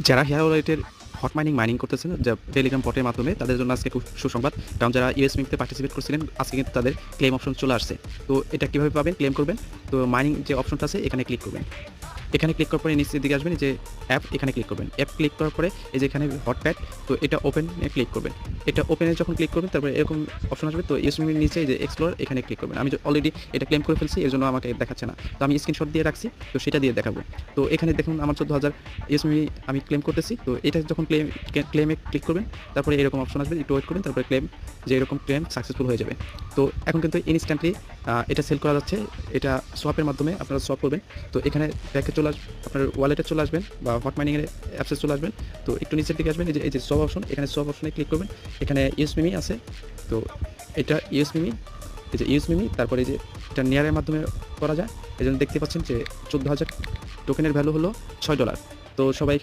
যারা হেয়ার ওয়ালেটের hot mining করতেছেন যা টেলিগ্রাম বটের মাধ্যমে, তাদের জন্য আজকে খুব সুসংবাদ। কারণ যারা ইউএস মিংতে পার্টিসিপেট করছিলেন, আজকে কিন্তু তাদের ক্লেম অপশন চলে আসছে। তো এটা কীভাবে পাবেন, ক্লেম করবেন? তো মাইনিং যে অপশনটা আছে এখানে ক্লিক করবেন। এখানে ক্লিক করার পরে নিচের দিকে আসবেন, এই যে অ্যাপ, এখানে ক্লিক করবেন। অ্যাপ ক্লিক করার পরে এই যে এখানে হটপ্যাড, তো এটা ওপেনে ক্লিক করবেন। এটা ওপেনে যখন ক্লিক করবেন তারপরে এরকম অপশন আসবে। তো ইউএসমির নিচে এই যে এক্সপ্লোর, এখানে ক্লিক করবেন। আমি অলরেডি এটা ক্লেম করে ফেলছি, এর জন্য আমাকে দেখাচ্ছে না। তো আমি স্ক্রিনশট দিয়ে রাখছি, তো সেটা দিয়ে দেখাবো। তো এখানে দেখুন আমার 14,000 ইউএসমি আমি ক্লেম করতেছি। তো এটা যখন ক্লেমে ক্লিক করবেন, তারপরে এরকম অপশন আসবে, একটু ওয়েট করবেন, তারপরে ক্লেম, যে এরকম ক্লেম সাকসেসফুল হয়ে যাবে। তো এখন কিন্তু ইনস্ট্যান্টলি এটা সেল করা যাচ্ছে। এটা সোয়াপের মাধ্যমে আপনারা সোয়াপ করবেন। তো এখানে ব্যাকে চলে আপনার ওয়ালেটে চলে আসবেন বা হট মাইনিংয়ের অ্যাপসে চলে আসবেন। তো একটু নিচের দিকে আসবেন, এই যে সোয়াপ অপশন, এখানে সোয়াপ অপশনে ক্লিক করবেন। এখানে ইউএসমিমি আছে, তো এটা ইউএসমিমি, এই যে ইউএসমিমি, তারপরে এই যে এটা নেয়ারের মাধ্যমে করা যায়। এই জন্য দেখতে পাচ্ছেন যে 14,000 টোকেনের ভ্যালু হলো $6। তো সবাই